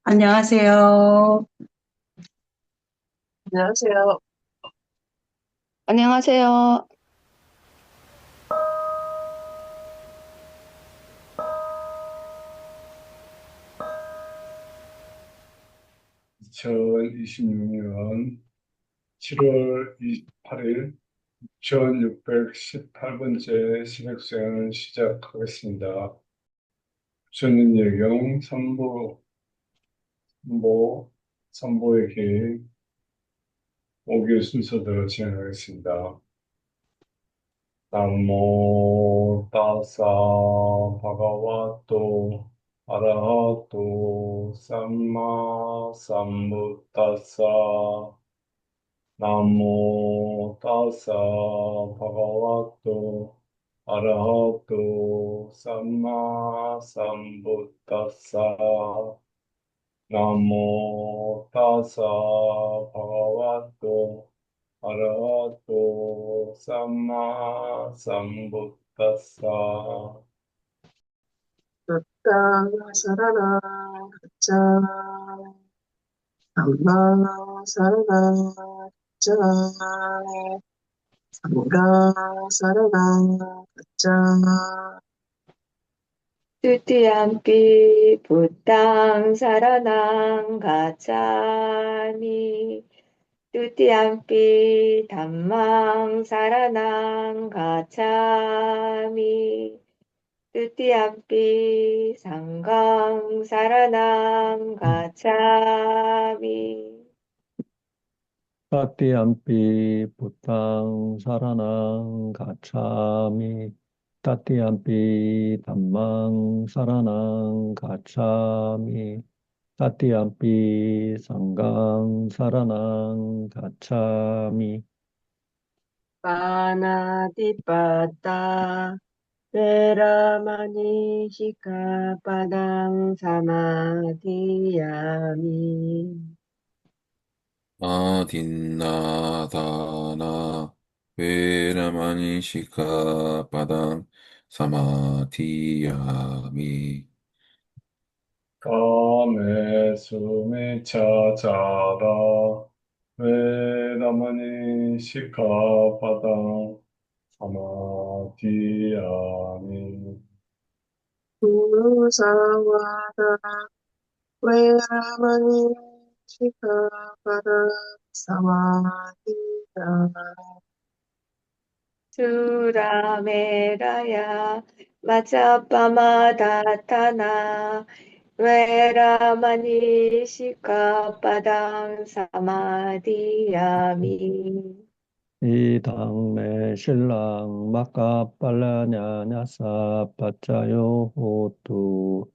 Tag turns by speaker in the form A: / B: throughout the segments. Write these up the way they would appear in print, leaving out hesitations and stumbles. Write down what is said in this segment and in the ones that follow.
A: 안녕하세요.
B: 안녕하세요.
C: 안녕하세요.
D: 2026년 7월 28일 1618번째 시백수행을 시작하겠습니다. 주는 예경 선보의 계획 5개 순서대로 진행하겠습니다. 나모 따사 바가와토 아라하토 삼마 삼부타사 나모 따사 바가와토 아라하토 삼마 삼부타사 나모 따사 바가와토 아라하토 삼마 삼부타사.
B: 가짜 사라라 가짜 삼가 사라라 가짜 삼가 사라라 가짜
C: 뚜띠암삐 부땅 사라낭 가짜미 뚜띠암삐 담망 사라낭 가짜미 뚜띠암삐 상강 사라낭 가짜미
E: 따띠암피 부탕 사라낭 가차미 따띠암피 담망 사라낭 가차미 따띠암피 상강 사라낭 가차미
B: 파나티빠따 베라마니 시카바당 사마디야미
F: 아딘나다나 베라마니 시카바당 사마디야미
D: 감에 숨이 차자라 외라마니 시카바당 사마디야미.
B: 무사와다 외라마니 시카바당 사마디야미
C: 수라메라야 마차빠마다타나 베라마니 시카바당 사마디야미
E: 이당매 신랑 마카빨라냐냐사 빠짜요 호투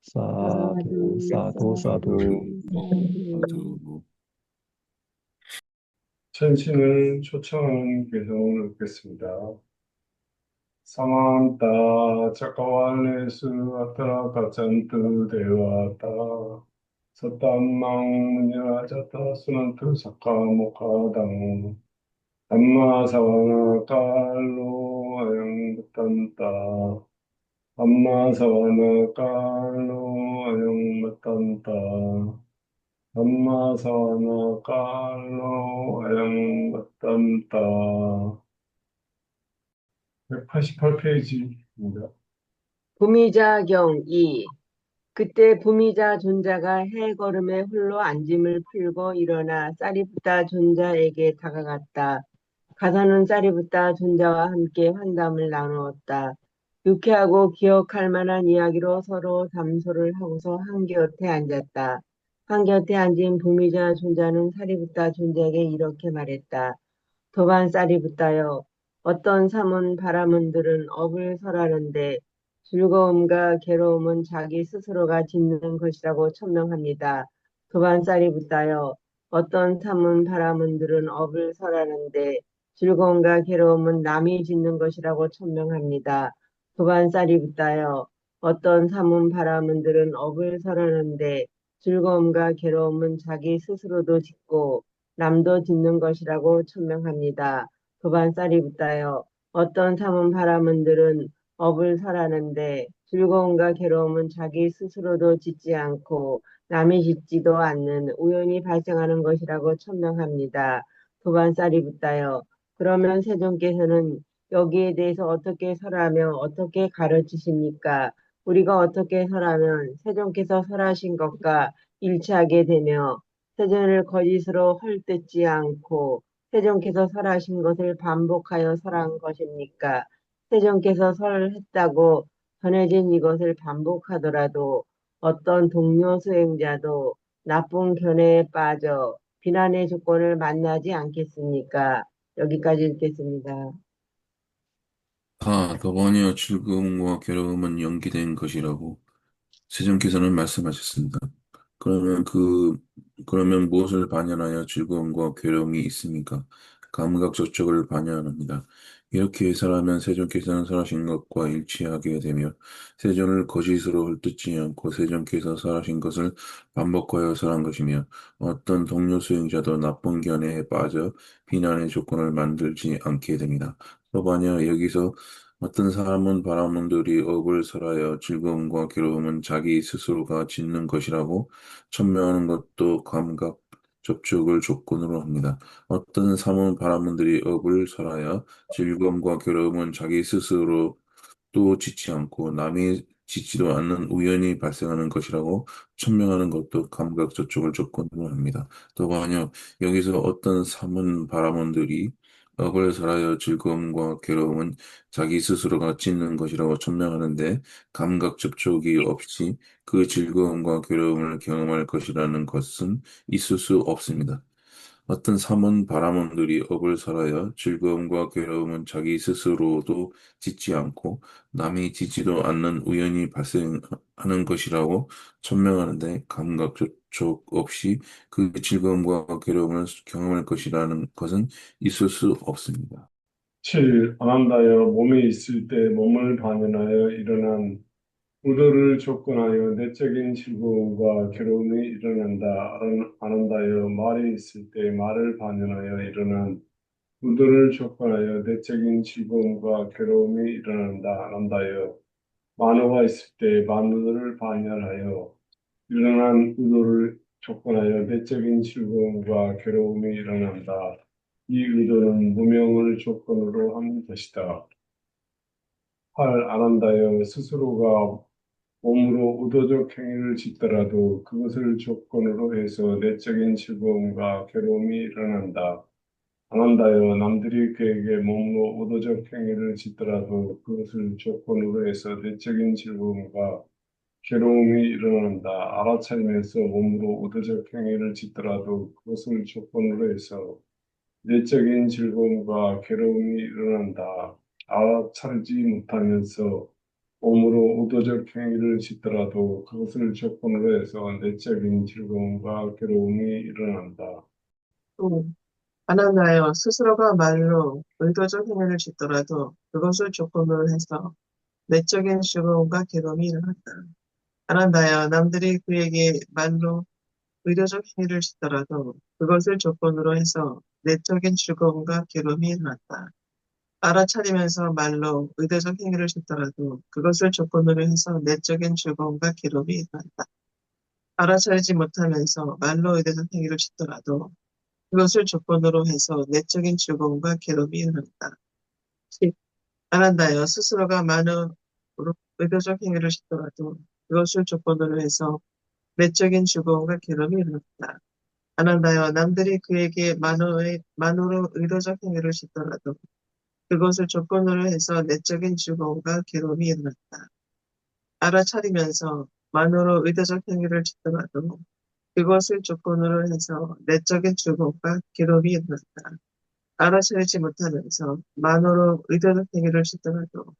E: 사두 사두 사두
F: 사두
D: 천신을 초청하는 계성을 읽겠습니다. 사만타 차카왈레스 아타라 가찬투 데와타 서탐망 무니라자타 수난투 사카모카당 담마 사와나 칼로 아양부탄타 담마 사와나 칼로 아양부탄타 담마 사와나 칼로 아양부탄타. 188페이지입니다.
B: 부미자경 2. 그때 부미자 존자가 해걸음에 홀로 앉음을 풀고 일어나 사리붓다 존자에게 다가갔다. 가서는 사리붓다 존자와 함께 환담을 나누었다. 유쾌하고 기억할 만한 이야기로 서로 담소를 하고서 한곁에 앉았다. 한곁에 앉은 부미자 존자는 사리붓다 존자에게 이렇게 말했다. 도반 사리붓다여, 어떤 삶은 바람은 들은 업을 설하는데 즐거움과 괴로움은 자기 스스로가 짓는 것이라고 천명합니다. 도반쌀이 붙다여 어떤 삶은 바람은 들은 업을 설하는데 즐거움과 괴로움은 남이 짓는 것이라고 천명합니다. 도반쌀이 붙다여 어떤 삶은 바람은 들은 업을 설하는데 즐거움과 괴로움은 자기 스스로도 짓고 남도 짓는 것이라고 천명합니다. 도반쌀이 붙다여 어떤 삶은 바람은 들은 업을 설하는데 즐거움과 괴로움은 자기 스스로도 짓지 않고 남이 짓지도 않는 우연히 발생하는 것이라고 천명합니다. 도반쌀이 붙다요. 그러면 세존께서는 여기에 대해서 어떻게 설하며 어떻게 가르치십니까? 우리가 어떻게 설하면 세존께서 설하신 것과 일치하게 되며 세존을 거짓으로 헐뜯지 않고 세존께서 설하신 것을 반복하여 설한 것입니까? 세존께서 설했다고 전해진 이것을 반복하더라도 어떤 동료 수행자도 나쁜 견해에 빠져 비난의 조건을 만나지 않겠습니까? 여기까지 읽겠습니다.
F: 더버니어 즐거움과 괴로움은 연기된 것이라고 세존께서는 말씀하셨습니다. 그러면 그러면 무엇을 반영하여 즐거움과 괴로움이 있습니까? 감각 저촉을 반영합니다. 이렇게 해설하면 세존께서는 설하신 것과 일치하게 되며 세존을 거짓으로 헐뜯지 않고 세존께서 설하신 것을 반복하여 설한 것이며 어떤 동료 수행자도 나쁜 견해에 빠져 비난의 조건을 만들지 않게 됩니다. 또 반면 여기서 어떤 사람은 바라문들이 업을 설하여 즐거움과 괴로움은 자기 스스로가 짓는 것이라고 천명하는 것도 감각 접촉을 조건으로 합니다. 어떤 사문 바라문들이 업을 설하여 즐거움과 괴로움은 자기 스스로 또 짓지 않고 남이 짓지도 않는 우연히 발생하는 것이라고 천명하는 것도 감각 저촉을 조건으로 합니다. 또 반면 여기서 어떤 사문 바라문들이 업을 설하여 즐거움과 괴로움은 자기 스스로가 짓는 것이라고 천명하는데 감각 접촉이 없이 그 즐거움과 괴로움을 경험할 것이라는 것은 있을 수 없습니다. 어떤 삼은 바라몬들이 업을 설하여 즐거움과 괴로움은 자기 스스로도 짓지 않고 남이 짓지도 않는 우연히 발생하는 것이라고 천명하는데 감각 접촉 없이 그 즐거움과 괴로움을 경험할 것이라는 것은 있을 수 없습니다.
D: 7. 아난다여 몸에 있을 때 몸을 반연하여 일어난 우도를 조건하여 내적인 즐거움과 괴로움이 일어난다. 아난다여 말이 있을 때 말을 반연하여 일어난 우도를 조건하여 내적인 즐거움과 괴로움이 일어난다. 아난다여 만호가 있을 때 만호를 반연하여 일어난 의도를 조건하여 내적인 즐거움과 괴로움이 일어난다. 이 의도는 무명을 조건으로 한 것이다. 8. 안한다여 스스로가 몸으로 의도적 행위를 짓더라도 그것을 조건으로 해서 내적인 즐거움과 괴로움이 일어난다. 안한다여 남들이 그에게 몸으로 의도적 행위를 짓더라도 그것을 조건으로 해서 내적인 즐거움과 괴로움이 일어난다. 알아차리면서 몸으로 의도적 행위를 짓더라도 그것을 조건으로 해서 내적인 즐거움과 괴로움이 일어난다. 알아차리지 못하면서 몸으로 의도적 행위를 짓더라도 그것을 조건으로 해서 내적인 즐거움과 괴로움이 일어난다.
A: 또 가난하여 스스로가 말로 의도적 행위를 짓더라도 그것을 조건으로 해서 내적인 즐거움과 괴로움이 일어난다. 가난하여 남들이 그에게 말로 의도적 행위를 짓더라도 그것을 조건으로 해서 내적인 즐거움과 괴로움이 일어난다. 알아차리면서 말로 의도적 행위를 짓더라도 그것을 조건으로 해서 내적인 즐거움과 괴로움이 일어난다. 알아차리지 못하면서 말로 의도적 행위를 짓더라도 그것을 조건으로 해서 내적인 즐거움과 괴로움이 일어난다. 10. 안한다여 스스로가 만으로 의도적 행위를 짓더라도 그것을 조건으로 해서 내적인 즐거움과 괴로움이 일어난다. 안한다여 남들이 그에게 만으로 의도적 행위를 짓더라도 그것을 조건으로 해서 내적인 즐거움과 괴로움이 일어난다. 알아차리면서 만으로 의도적 행위를 짓더라도 그것을 조건으로 해서 내적인 즐거움과 괴로움이 일어난다. 알아차리지 못하면서 만으로 의도적 행위를 짓더라도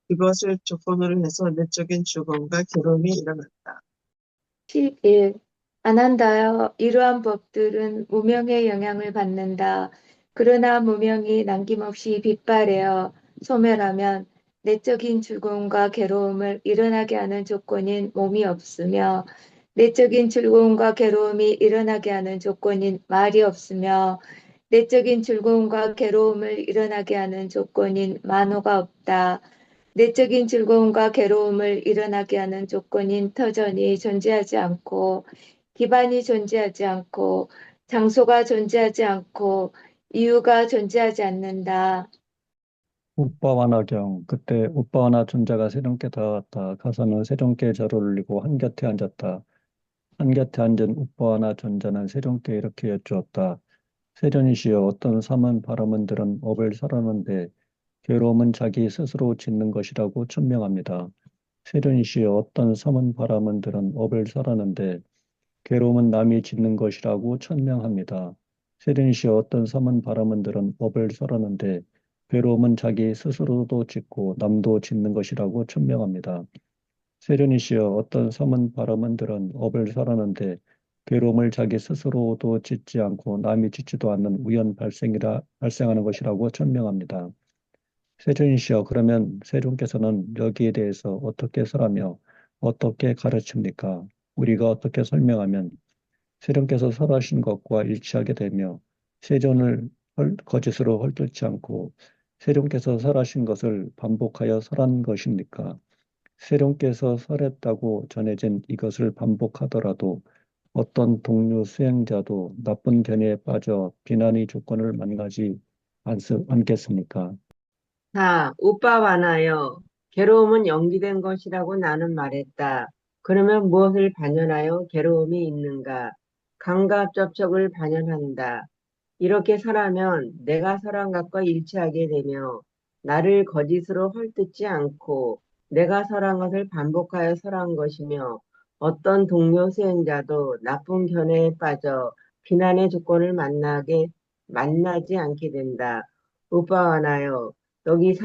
A: 그것을 조건으로 해서 내적인 즐거움과 괴로움이 일어난다.
C: 11. 안한다여 이러한 법들은 무명의 영향을 받는다. 그러나 무명이 남김없이 빗발하여 소멸하면 내적인 즐거움과 괴로움을 일어나게 하는 조건인 몸이 없으며 내적인 즐거움과 괴로움이 일어나게 하는 조건인 말이 없으며 내적인 즐거움과 괴로움을 일어나게 하는 조건인 만호가 없다. 내적인 즐거움과 괴로움을 일어나게 하는 조건인 터전이 존재하지 않고 기반이 존재하지 않고 장소가 존재하지 않고 이유가 존재하지 않는다.
E: 우빠와나경. 그때 우빠와나 존자가 세종께 다가갔다. 가서는 세종께 절을 올리고 한곁에 앉았다. 한곁에 앉은 우빠와나 존자는 세종께 이렇게 여쭈었다. 세존이시여, 어떤 삼은 바람은 들은 업을 설하는데 괴로움은 자기 스스로 짓는 것이라고 천명합니다. 세존이시여, 어떤 삼은 바람은 들은 업을 설하는데 괴로움은 남이 짓는 것이라고 천명합니다. 세존이시여, 어떤 삼은 바람은 들은 업을 설하는데 괴로움은 자기 스스로도 짓고 남도 짓는 것이라고 천명합니다. 세존이시여, 어떤 섬은 바람은 들은 업을 설하는데 괴로움을 자기 스스로도 짓지 않고 남이 짓지도 않는 우연 발생하는 것이라고 천명합니다. 세존이시여, 그러면 세존께서는 여기에 대해서 어떻게 설하며 어떻게 가르칩니까? 우리가 어떻게 설명하면 세존께서 설하신 것과 일치하게 되며 세존을 거짓으로 헐뜯지 않고 세존께서 설하신 것을 반복하여 설한 것입니까? 세종께서 설했다고 전해진 이것을 반복하더라도 어떤 동료 수행자도 나쁜 견해에 빠져 비난의 조건을 만나지 않겠습니까?
B: 4. 우빠와나여 괴로움은 연기된 것이라고 나는 말했다. 그러면 무엇을 반연하여 괴로움이 있는가? 감각접촉을 반연한다. 이렇게 설하면 내가 설한 것과 일치하게 되며 나를 거짓으로 헐뜯지 않고 내가 설한 것을 반복하여 설한 것이며 어떤 동료 수행자도 나쁜 견해에 빠져 비난의 조건을 만나지 않게 된다. 우빠와나여 여기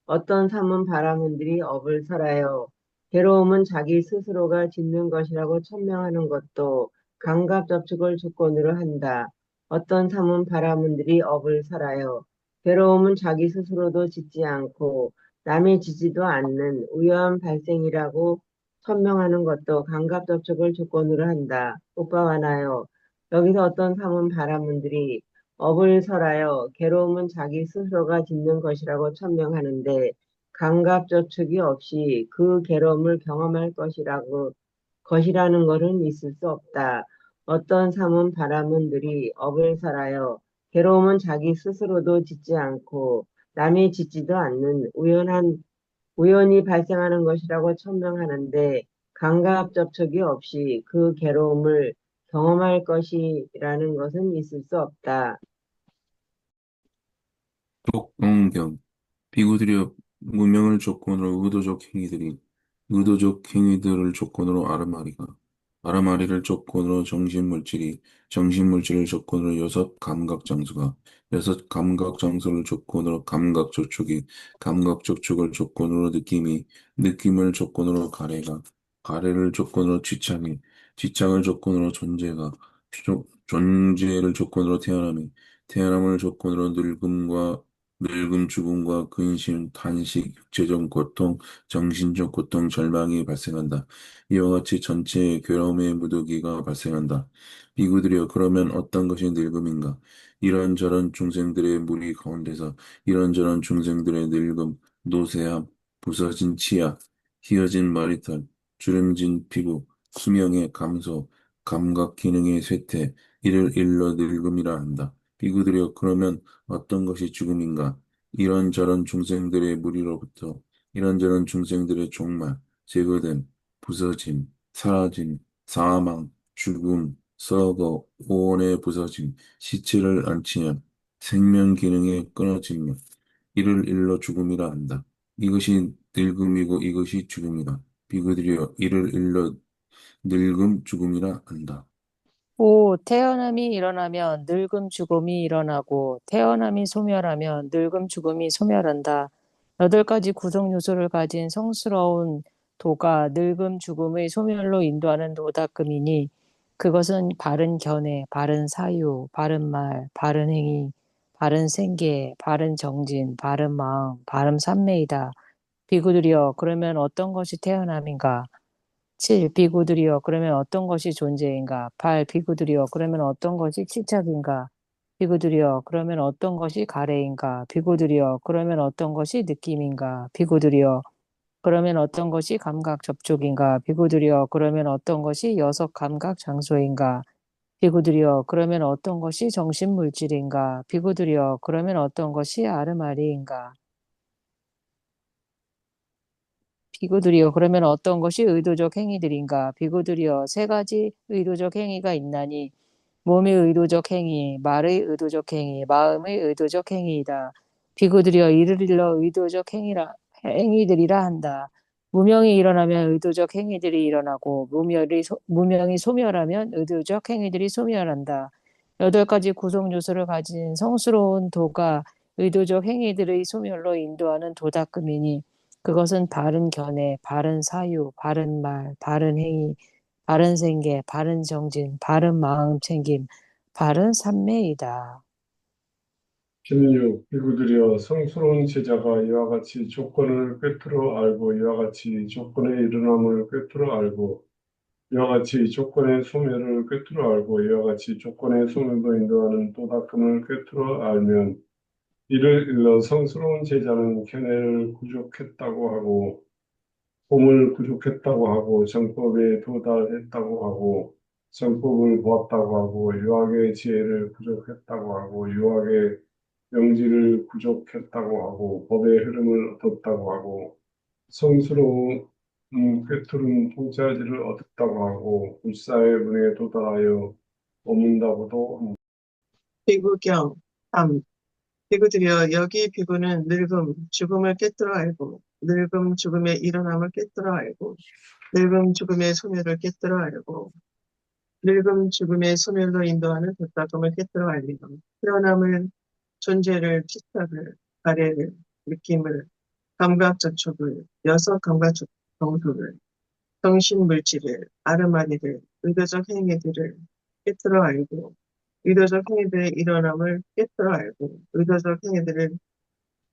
B: 어떤 삼은 바라문들이 업을 설하여 괴로움은 자기 스스로가 짓는 것이라고 천명하는 것도 감각접촉을 조건으로 한다. 어떤 삼은 바라문들이 업을 설하여 괴로움은 자기 스스로도 짓지 않고 남이 지지도 않는 우연한 발생이라고 천명하는 것도 감각접촉을 조건으로 한다. 오빠와 나요. 여기서 어떤 삼은 바라문들이 업을 설하여 괴로움은 자기 스스로가 짓는 것이라고 천명하는데 감각접촉이 없이 그 괴로움을 경험할 것이라는 것은 있을 수 없다. 어떤 삼은 바라문들이 업을 설하여 괴로움은 자기 스스로도 짓지 않고 남이 짓지도 않는 우연히 발생하는 것이라고 천명하는데 감각 접촉이 없이 그 괴로움을 경험할 것이라는 것은 있을 수 없다.
F: 독동경. 비구들여 무명을 조건으로 의도적 행위들을 조건으로 아르마리가, 아르마리를 조건으로 정신물질이, 정신물질을 조건으로 여섯 감각장수가, 여섯 감각장수를 조건으로 감각저촉이, 감각저촉을 조건으로 느낌이, 느낌을 조건으로 가래가, 가래를 조건으로 지창이, 지창을 조건으로 존재가, 존재를 조건으로 태어남이, 태어남을 조건으로 늙음, 죽음과 근심, 탄식, 육체적 고통, 정신적 고통, 절망이 발생한다. 이와 같이 전체의 괴로움의 무더기가 발생한다. 비구들이여, 그러면 어떤 것이 늙음인가? 이런저런 중생들의 무리 가운데서 이런저런 중생들의 늙음, 노쇠함, 부서진 치아, 휘어진 머리털, 주름진 피부, 수명의 감소, 감각 기능의 쇠퇴, 이를 일러 늙음이라 한다. 비구들이여, 그러면 어떤 것이 죽음인가? 이런저런 중생들의 무리로부터 이런저런 중생들의 종말, 제거됨, 부서짐, 사라짐, 사망, 죽음, 썩어, 오온의 부서짐, 시체를 안치면 생명 기능의 끊어짐, 이를 일러 죽음이라 한다. 이것이 늙음이고 이것이 죽음이다. 비그들이여 이를 일러 늙음 죽음이라 한다.
G: 5. 태어남이 일어나면 늙음 죽음이 일어나고 태어남이 소멸하면 늙음 죽음이 소멸한다. 8가지 구성 요소를 가진 성스러운 도가 늙음 죽음의 소멸로 인도하는 도닦음이니 그것은 바른 견해, 바른 사유, 바른 말, 바른 행위, 바른 생계, 바른 정진, 바른 마음, 바른 삼매이다. 비구들이여, 그러면 어떤 것이 태어남인가? 7. 비구들이여 그러면 어떤 것이 존재인가? 8. 비구들이여 그러면 어떤 것이 치착인가? 비구들이여 그러면 어떤 것이 가래인가? 비구들이여 그러면 어떤 것이 느낌인가? 비구들이여 그러면 어떤 것이 감각 접촉인가? 비구드려 그러면 어떤 것이 여섯 감각 장소인가? 비구드려 그러면 어떤 것이 정신 물질인가? 비구드려 그러면 어떤 것이 아르마리인가? 비구드려 그러면 어떤 것이 의도적 행위들인가? 비구드려 세 가지 의도적 행위가 있나니 몸의 의도적 행위, 말의 의도적 행위, 마음의 의도적 행위이다. 비구드려 이를 일러 의도적 행위들이라 한다. 무명이 일어나면 의도적 행위들이 일어나고 무명이 소멸하면 의도적 행위들이 소멸한다. 여덟 가지 구성 요소를 가진 성스러운 도가 의도적 행위들의 소멸로 인도하는 도닦음이니 그것은 바른 견해, 바른 사유, 바른 말, 바른 행위, 바른 생계, 바른 정진, 바른 마음 챙김, 바른 삼매이다.
D: 16. 비구들이여 성스러운 제자가 이와 같이 조건을 꿰뚫어 알고 이와 같이 조건의 일어남을 꿰뚫어 알고 이와 같이 조건의 소멸을 꿰뚫어 알고 이와 같이 조건의 소멸로 인도하는 또 닦음을 꿰뚫어 알면 이를 일러 성스러운 제자는 견해를 부족했다고 하고 봄을 부족했다고 하고 정법에 도달했다고 하고 정법을 보았다고 하고 유학의 지혜를 부족했다고 하고 유학의 명지를 부족했다고 하고 법의 흐름을 얻었다고 하고 성스러운 꿰뚫은 통찰지를 얻었다고 하고 불사의 문에 도달하여 머문다고도 합니다.
A: 비구경 3. 비구들이여 여기 비구는 늙음, 죽음을 꿰뚫어 알고 늙음, 죽음의 일어남을 꿰뚫어 알고 늙음, 죽음의 소멸을 꿰뚫어 알고 늙음, 죽음의 소멸로 인도하는 도닦음을 꿰뚫어 알리고 태어남을, 존재를, 피탁을, 가래를, 느낌을, 감각 접촉을, 여섯 감각 정수를, 정신 물질을, 아르마니를, 의도적 행위들을 꿰뚫어 알고 의도적 행위들의 일어남을 꿰뚫어 알고 의도적 행위들의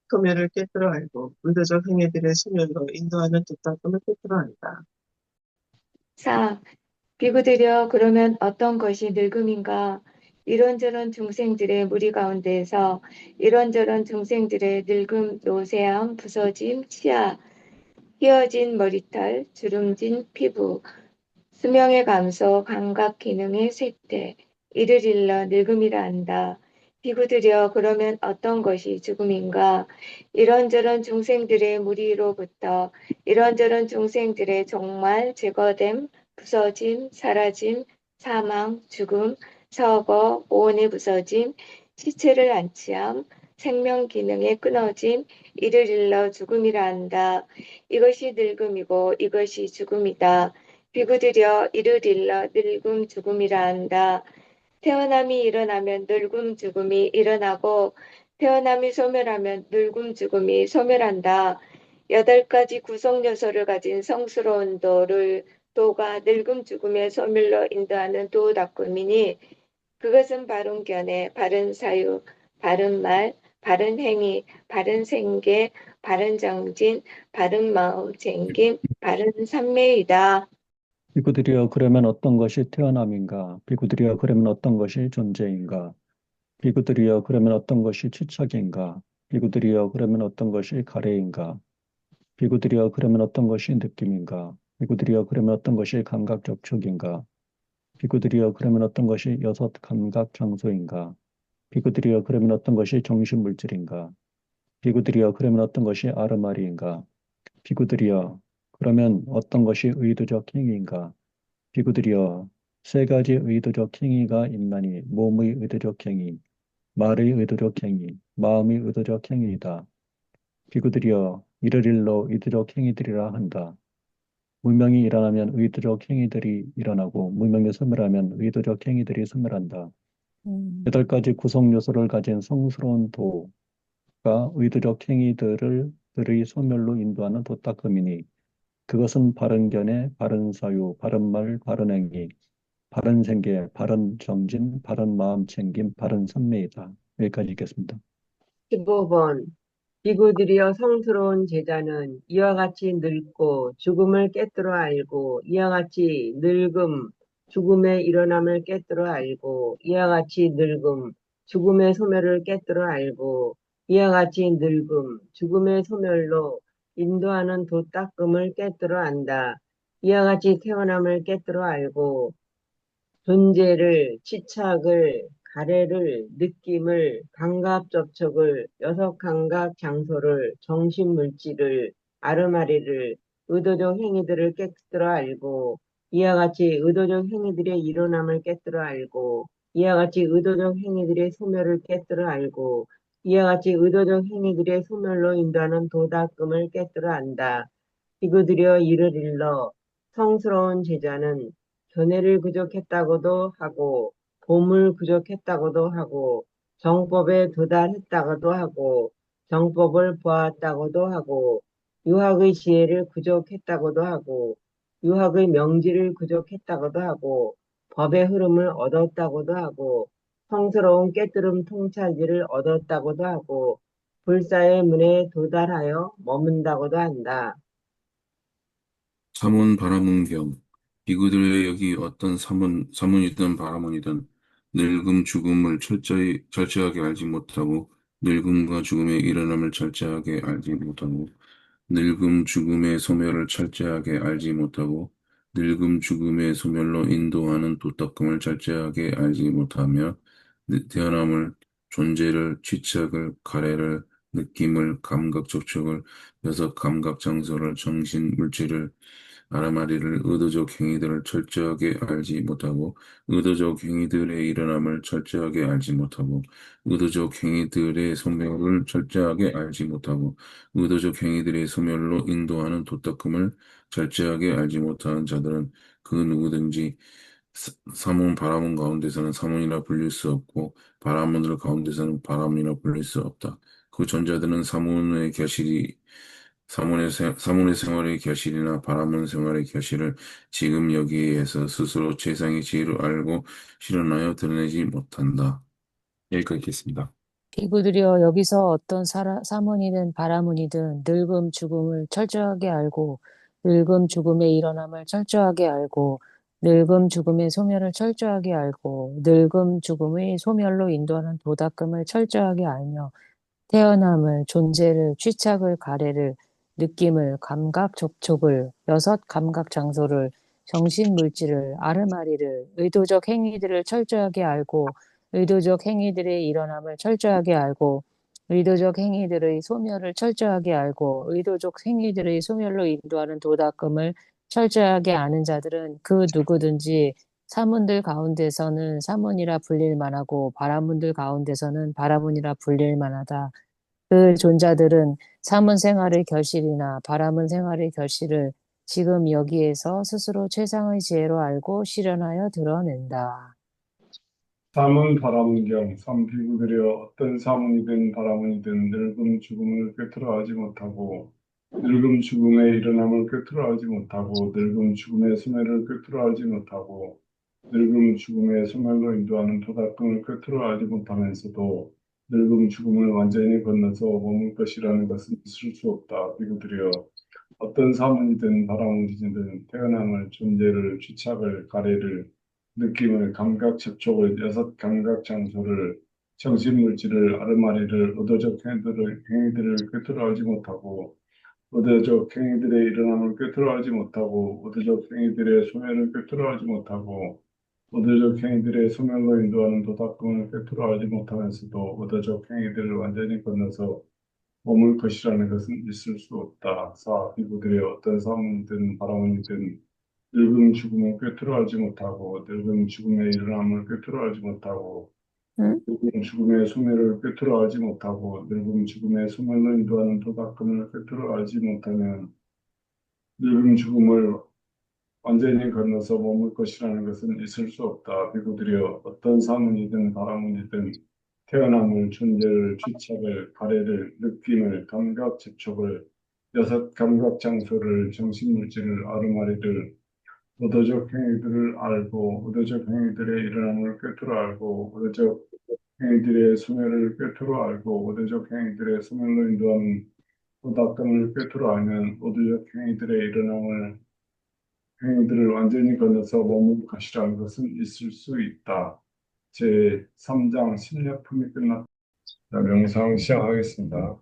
A: 소멸을 꿰뚫어 알고 의도적 행위들의 소멸로 인도하는 도닦음을 꿰뚫어 안다.
C: 4. 비구들여 그러면 어떤 것이 늙음인가? 이런저런 중생들의 무리 가운데에서 이런저런 중생들의 늙음, 노쇠함, 부서짐, 치아, 휘어진 머리털, 주름진 피부, 수명의 감소, 감각 기능의 쇠퇴, 이를 일러 늙음이라 한다. 비구들여 그러면 어떤 것이 죽음인가? 이런저런 중생들의 무리로부터 이런저런 중생들의 종말, 제거됨, 부서짐, 사라짐, 사망, 죽음, 서거, 오온의 부서짐, 시체를 안치함, 생명 기능의 끊어짐, 이를 일러 죽음이라 한다. 이것이 늙음이고 이것이 죽음이다. 비구들여 이를 일러 늙음 죽음이라 한다. 태어남이 일어나면 늙음 죽음이 일어나고 태어남이 소멸하면 늙음 죽음이 소멸한다. 여덟 가지 구성 요소를 가진 성스러운 도가 늙음 죽음의 소멸로 인도하는 도닦음이니 그것은 바른 견해, 바른 사유, 바른 말, 바른 행위, 바른 생계, 바른 정진, 바른 마음 챙김, 바른 삼매이다.
E: 비구들이여 그러면 어떤 것이 태어남인가? 비구들이여 그러면 어떤 것이 존재인가? 비구들이여 그러면 어떤 것이 취착인가? 비구들이여 그러면 어떤 것이 가래인가? 비구들이여 그러면 어떤 것이 느낌인가? 비구들이여 그러면 어떤 것이 감각 접촉인가? 비구들이여 그러면 어떤 것이 여섯 감각 장소인가? 비구들이여 그러면 어떤 것이 정신 물질인가? 비구들이여 그러면 어떤 것이 아르마리인가? 비구들이여 그러면 어떤 것이 의도적 행위인가? 비구들이여 세 가지 의도적 행위가 있나니 몸의 의도적 행위, 말의 의도적 행위, 마음의 의도적 행위이다. 비구들이여 이를 일러 의도적 행위들이라 한다. 무명이 일어나면 의도적 행위들이 일어나고 무명이 소멸하면 의도적 행위들이 소멸한다. 여덟 가지 구성 요소를 가진 성스러운 도가 의도적 행위들의 소멸로 인도하는 도닦음이니 그것은 바른 견해, 바른 사유, 바른 말, 바른 행위, 바른 생계, 바른 정진, 바른 마음 챙김, 바른 선매이다. 여기까지 읽겠습니다.
B: 15번 비구들이여 성스러운 제자는 이와 같이 늙고 죽음을 꿰뚫어 알고 이와 같이 늙음 죽음의 일어남을 꿰뚫어 알고 이와 같이 늙음 죽음의 소멸을 꿰뚫어 알고 이와 같이 늙음 죽음의 소멸로 인도하는 도닦음을 꿰뚫어 안다. 이와 같이 태어남을 꿰뚫어 알고 존재를, 치착을, 가래를, 느낌을, 감각 접촉을, 여섯 감각 장소를, 정신 물질을, 아르마리를, 의도적 행위들을 깨뜨려 알고, 이와 같이 의도적 행위들의 일어남을 깨뜨려 알고, 이와 같이 의도적 행위들의 소멸을 깨뜨려 알고, 이와 같이 의도적 행위들의 소멸로 인도하는 도닦음을 깨뜨려 안다. 이그들여 이를 일러 성스러운 제자는 견해를 부족했다고도 하고 봄을 부족했다고도 하고 정법에 도달했다고도 하고 정법을 보았다고도 하고 유학의 지혜를 부족했다고도 하고 유학의 명지를 부족했다고도 하고 법의 흐름을 얻었다고도 하고 성스러운 깨뜨름 통찰지를 얻었다고도 하고 불사의 문에 도달하여 머문다고도 한다.
F: 사문 바라문경 비구들의 여기 어떤 사문이든 바라문이든 늙음 죽음을 철저하게 알지 못하고 늙음과 죽음의 일어남을 철저하게 알지 못하고 늙음 죽음의 소멸을 철저하게 알지 못하고 늙음 죽음의 소멸로 인도하는 도덕금을 철저하게 알지 못하며 태어남을 존재를 취착을 가래를 느낌을 감각 접촉을 여섯 감각 장소를 정신 물질을 아라마리를 의도적 행위들을 철저하게 알지 못하고 의도적 행위들의 일어남을 철저하게 알지 못하고 의도적 행위들의 소멸을 철저하게 알지 못하고 의도적 행위들의 소멸로 인도하는 도덕금을 철저하게 알지 못하는 자들은 그 누구든지 사문 바라문 가운데서는 사문이라 불릴 수 없고 바라문들 가운데서는 바라문이라 불릴 수 없다. 그 전자들은 사문의 생활의 결실이나 바라문 생활의 결실을 지금 여기에서 스스로 최상의 지혜로 알고 실현하여 드러내지 못한다. 여기까지 있겠습니다.
G: 비구들이여 여기서 어떤 사문이든 바라문이든 늙음 죽음을 철저하게 알고 늙음 죽음의 일어남을 철저하게 알고 늙음 죽음의 소멸을 철저하게 알고 늙음 죽음의 소멸로 인도하는 도닦음을 철저하게 알며 태어남을, 존재를, 취착을, 가래를, 느낌을, 감각 접촉을, 여섯 감각 장소를, 정신 물질을, 아르마리를, 의도적 행위들을 철저하게 알고, 의도적 행위들의 일어남을 철저하게 알고, 의도적 행위들의 소멸을 철저하게 알고, 의도적 행위들의 소멸로 인도하는 도닦음을 철저하게 아는 자들은 그 누구든지 사문들 가운데서는 사문이라 불릴 만하고 바라문들 가운데서는 바라문이라 불릴 만하다. 그 존자들은 사문 생활의 결실이나 바라문 생활의 결실을 지금 여기에서 스스로 최상의 지혜로 알고 실현하여 드러낸다.
D: 사문 바라문경 삼비구들여 어떤 사문이든 바라문이든 늙음 죽음을 꿰뚫어 알지 못하고 늙음 죽음의 일어남을 꿰뚫어 알지 못하고 늙음 죽음의 소멸을 꿰뚫어 알지 못하고 늙음 죽음의 소멸로 인도하는 도덕금을 꿰뚫어 알지 못하면서도 늙음 죽음을 완전히 건너서 머물 것이라는 것은 있을 수 없다. 비구들여 어떤 사문이든 바라문이든 태어남을 존재를 주착을 가래를 느낌을 감각 접촉을 여섯 감각 장소를 정신 물질을 아르마리를 의도적 행위들을 꿰뚫어 알지 못하고 의도적 행위들의 일어남을 꿰뚫어 알지 못하고 의도적 행위들의 소멸을 꿰뚫어 알지 못하고 의도적 행위들의 소멸로 인도하는 도덕금을 꿰뚫어 알지 못하면서도 의도적 행위들을 완전히 건너서 머물 것이라는 것은 있을 수 없다. 이구들의 어떤 사문이든 바라문이든 늙음 죽음을 꿰뚫어 알지 못하고 늙음 죽음의 일어남을 꿰뚫어 알지 못하고
G: 응?
D: 늙음 죽음의 소멸을 꿰뚫어 알지 못하고 늙음 죽음의 소멸로 인도하는 도덕금을 꿰뚫어 알지 못하면 늙음 죽음을 완전히 건너서 머물 것이라는 것은 있을 수 없다. 비구들이여 어떤 사문이든 바라문이든 태어남을, 존재를, 취착을, 가래를, 느낌을, 감각 접촉을, 여섯 감각 장소를, 정신물질을, 아르마리를, 의도적 행위들을 알고, 의도적 행위들의 일어남을 꿰뚫어 알고, 의도적 행위들의 소멸을 꿰뚫어 알고, 의도적 행위들의 소멸로 인도하는 도덕성을 꿰뚫어 알면, 의도적 행위들의 일어남을 행위들을 완전히 건너서 머물 것이라는 것은 있을 수 있다. 제 3장 심리학품이 끝났다. 명상 시작하겠습니다.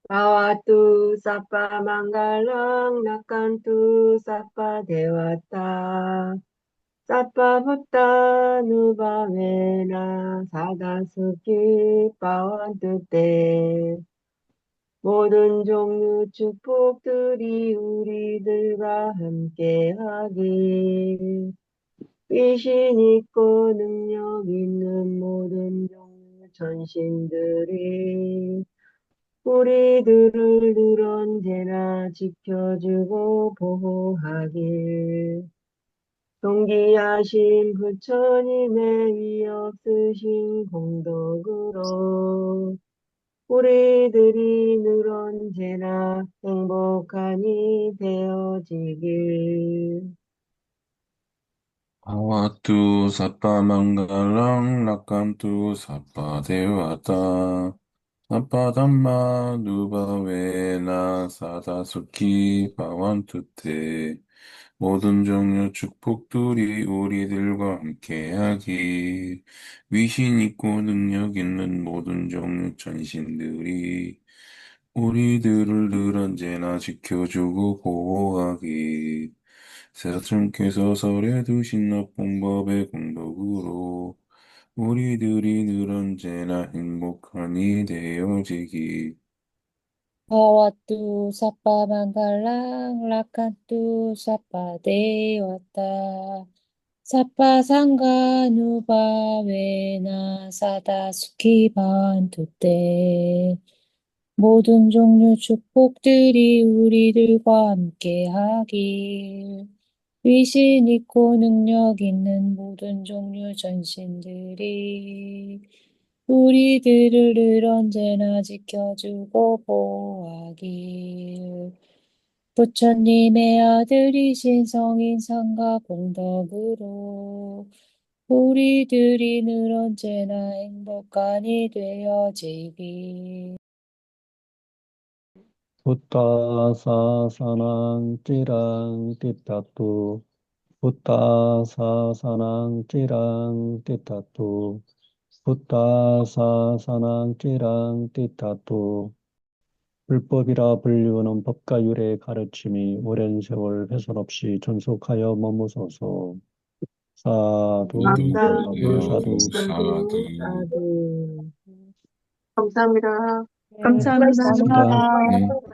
B: Bawatu sapa manggalang nakantu sapa dewata sapa butta nubavena sadasuki pawantute 모든 종류 축복들이 우리들과 함께하길 위신 있고 능력 있는 모든 종류 전신들이 우리들을 늘 언제나 지켜주고 보호하길 존귀하신 부처님의 위 없으신 공덕으로 우리들이 늘 언제나 행복하니 되어지길.
F: 아와투 사파 망갈랑 라칸투 사파 데와타 사파 담마 누바웨나 사다수키 바완투테 모든 종류 축복들이 우리들과 함께하기 위신 있고 능력 있는 모든 종류 전신들이 우리들을 늘 언제나 지켜주고 보호하기 세상께서 설에 두신 나쁜 법의 공덕으로 우리들이 늘 언제나 행복하니 되어지기.
G: Awatu sapa manggalang lakantu sapa dewata sapa sangga nu바웨나 사다 수키 반투때 모든 종류 축복들이 우리들과 함께하길 위신 있고 능력 있는 모든 종류 전신들이 우리들을 늘 언제나 지켜주고 보호하길. 부처님의 아들이신 성인 상가 공덕으로 우리들이 늘 언제나 행복한이 되어지길.
E: 부타사사낭 찌랑 띠따뚜 부타사사낭 찌랑 띠따뚜 부타사사낭 찌랑 띠따뚜 불법이라 불리우는 법과 율의 가르침이 오랜 세월 훼손 없이 전속하여 머무소서. 사두 사두
F: 사두,
E: 사두.
F: 사두.
B: 사두.
A: 감사합니다.
G: 네,
C: 감사합니다.
E: 감사합니다.
F: 네.